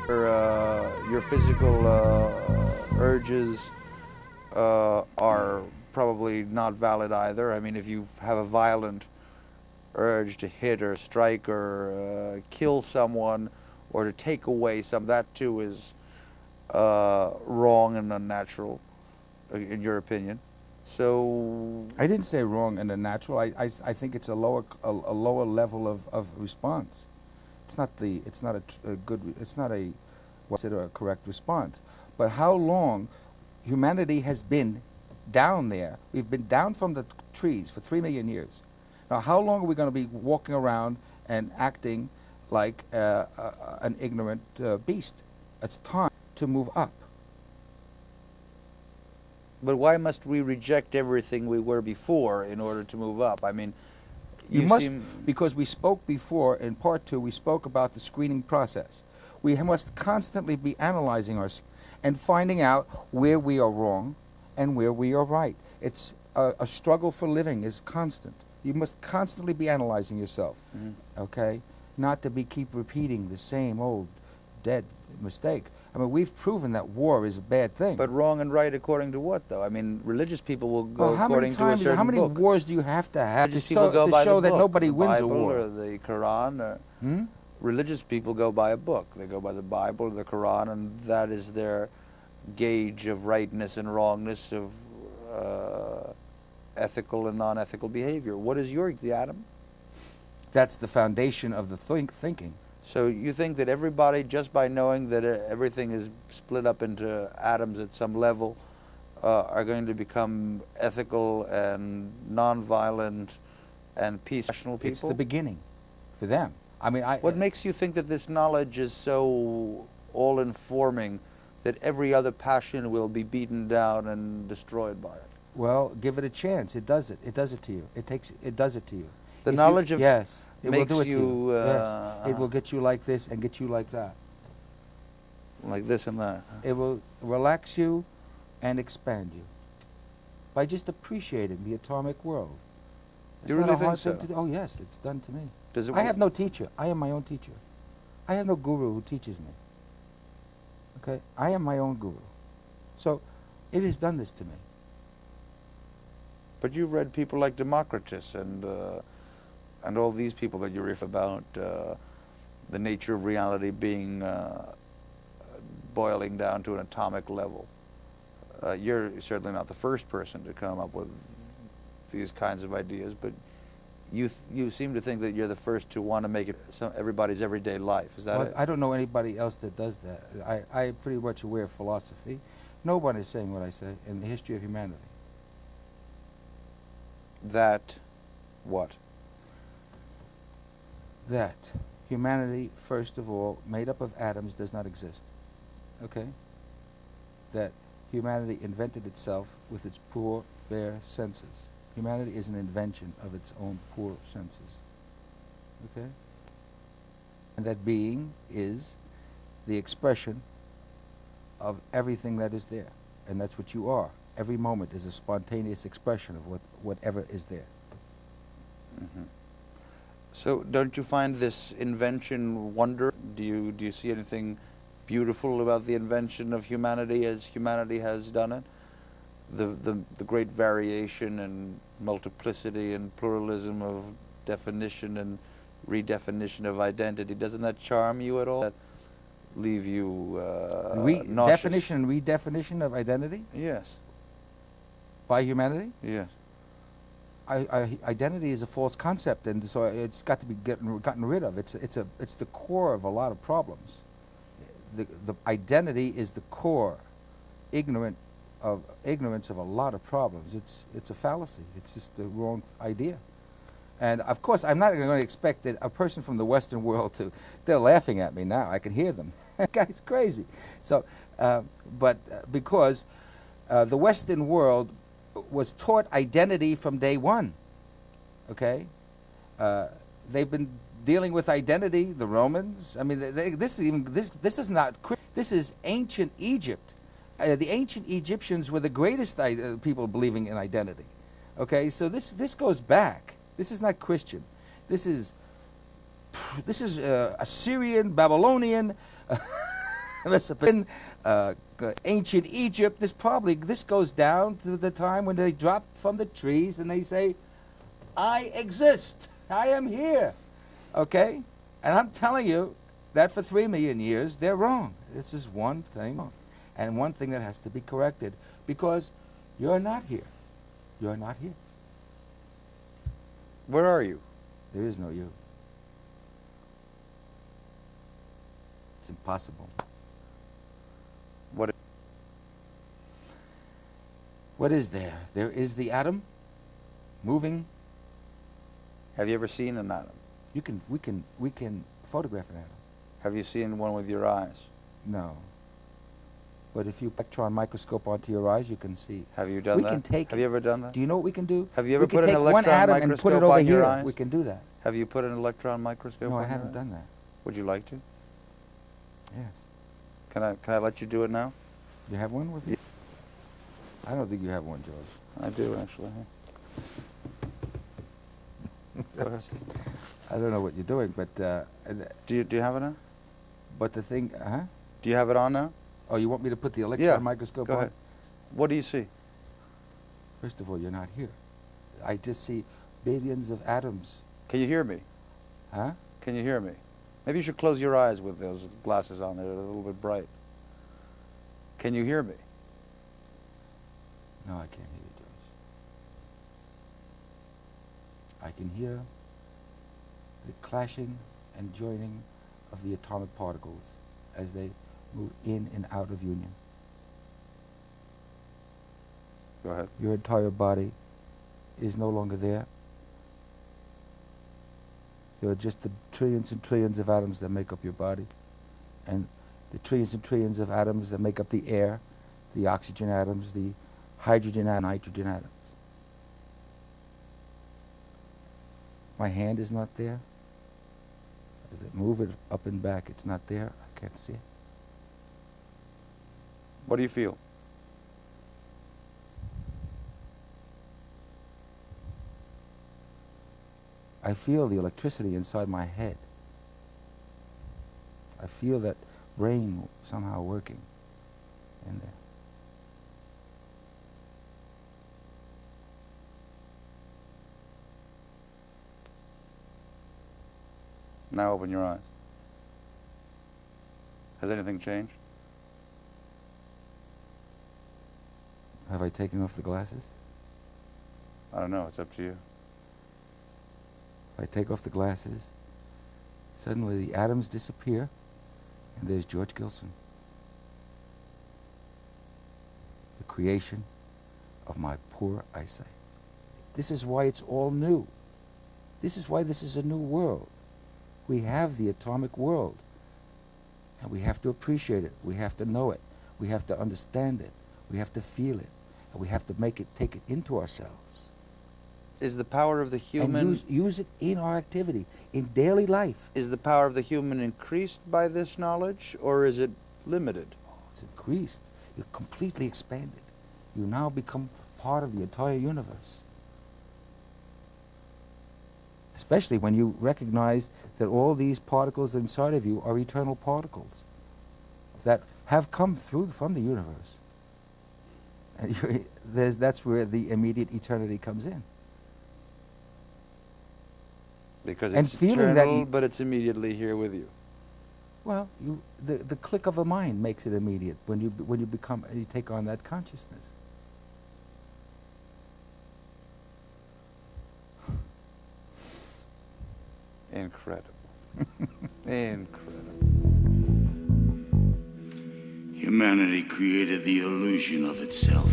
Your physical urges are probably not valid either. I mean, if you have a violent urge to hit or strike or kill someone or to take away some, that too is wrong and unnatural, in your opinion. So I didn't say wrong and unnatural. I think it's a lower level of response. It's not a correct response. But how long humanity has been down there? We've been down from the trees for 3 million years. Now, how long are we going to be walking around and acting like an ignorant beast? It's time to move up. but why must we reject everything we were before in order to move up? I mean, You must, because we spoke before, in part 2, we spoke about the screening process. We must constantly be analyzing ourselves and finding out where we are wrong and where we are right. It's a struggle for living is constant. You must constantly be analyzing yourself, okay? Not to keep repeating the same old dead mistake. I mean, we've proven that war is a bad thing. But wrong and right according to what, though? I mean, religious people will go according to a certain book. How many wars do you have to have religious people go by show the that book, nobody the wins Bible a war? Or the Quran. Religious people go by a book. They go by the Bible or the Quran, and that is their gauge of rightness and wrongness, of ethical and non-ethical behavior. What is the atom? That's the foundation of the thinking. So you think that everybody, just by knowing that everything is split up into atoms at some level, are going to become ethical and non-violent and peaceful people? It's the beginning for them. I mean, what makes you think that this knowledge is so all-informing that every other passion will be beaten down and destroyed by it? Well, give it a chance. It does it. It does it to you. It does it to you. The knowledge of yes. It makes will do it you, to you. Yes. It will get you like this and get you like that. Like this and that. It will relax you and expand you by just appreciating the atomic world. You really think so? Oh, yes, it's done to me. Does it I have no teacher. I am my own teacher. I have no guru who teaches me. Okay? I am my own guru. So it has done this to me. But you've read people like Democritus and all these people that you refer about the nature of reality being boiling down to an atomic level. You're certainly not the first person to come up with these kinds of ideas, but you seem to think that you're the first to want to make it everybody's everyday life. Is that it? I don't know anybody else that does that. I'm pretty much aware of philosophy. Nobody is saying what I say in the history of humanity. That what? That humanity, first of all, made up of atoms, does not exist. Okay? That humanity invented itself with its poor, bare senses. Humanity is an invention of its own poor senses. Okay? And that being is the expression of everything that is there. And that's what you are. Every moment is a spontaneous expression of whatever is there. Mm-hmm. So don't you find this invention wonder? Do you see anything beautiful about the invention of humanity as humanity has done it? The great variation and multiplicity and pluralism of definition and redefinition of identity. Doesn't that charm you at all? That leave you nauseous? Definition and redefinition of identity? Yes. By humanity? Yes. Identity is a false concept, and so it's got to be gotten rid of. It's the core of a lot of problems. The identity is the core, ignorance of a lot of problems. It's a fallacy. It's just the wrong idea. And of course, I'm not going to expect that a person from the Western world they're laughing at me now. I can hear them. That guy's crazy. So, because the Western world was taught identity from day one. Okay, they've been dealing with identity. The Romans. I mean, this is not. This is ancient Egypt. The ancient Egyptians were the greatest people believing in identity. Okay, so this goes back. This is not Christian. This is Assyrian, Babylonian. Mesopotamia, ancient Egypt. This goes down to the time when they dropped from the trees and they say, "I exist. I am here." Okay, and I'm telling you that for 3 million years they're wrong. This is one thing, and one thing that has to be corrected, because you're not here. You're not here. Where are you? There is no you. It's impossible. What is there? There is the atom moving. Have you ever seen an atom? We can photograph an atom. Have you seen one with your eyes? No. But if you electron microscope onto your eyes, you can see. Have you done that? Have you ever done that? Do you know what we can do? Have you ever we can put an take one electron atom and put microscope it over on your here. eyes? We can do that. Have you put an electron microscope No, on I your haven't eyes? done that. Would you like to? Yes. Can I let you do it now? You have one with you? I don't think you have one, George. I do, actually. Go ahead. I don't know what you're doing, but Do you have it now? but the thing, Do you have it on now? Oh, you want me to put the electron Yeah. microscope Go on? ahead. What do you see? First of all, you're not here. I just see billions of atoms. Can you hear me? Huh? Can you hear me? Maybe you should close your eyes with those glasses on. They're a little bit bright. Can you hear me? No, I can't hear you, George. I can hear the clashing and joining of the atomic particles as they move in and out of union. Go ahead. Your entire body is no longer there. There are just the trillions and trillions of atoms that make up your body, and the trillions and trillions of atoms that make up the air, the oxygen atoms, the hydrogen and nitrogen atoms. My hand is not there. As I move it up and back, it's not there. I can't see it. What do you feel? I feel the electricity inside my head. I feel that brain somehow working in there. Now open your eyes. Has anything changed? Have I taken off the glasses? I don't know. It's up to you. If I take off the glasses, suddenly the atoms disappear, and there's George Gilson. The creation of my poor eyesight. This is why it's all new. This is why this is a new world. We have the atomic world, and we have to appreciate it. We have to know it. We have to understand it. We have to feel it, and we have to take it into ourselves. Is the power of the human... And use it in our activity, in daily life. Is the power of the human increased by this knowledge, or is it limited? Oh, it's increased. You're completely expanded. You now become part of the entire universe. Especially when you recognize that all these particles inside of you are eternal particles that have come from the universe. And that's where the immediate eternity comes in. Because And it's feeling that eternal, but it's immediately here with you. Well, the click of a mind makes it immediate when you take on that consciousness. Incredible. Incredible. Humanity created the illusion of itself.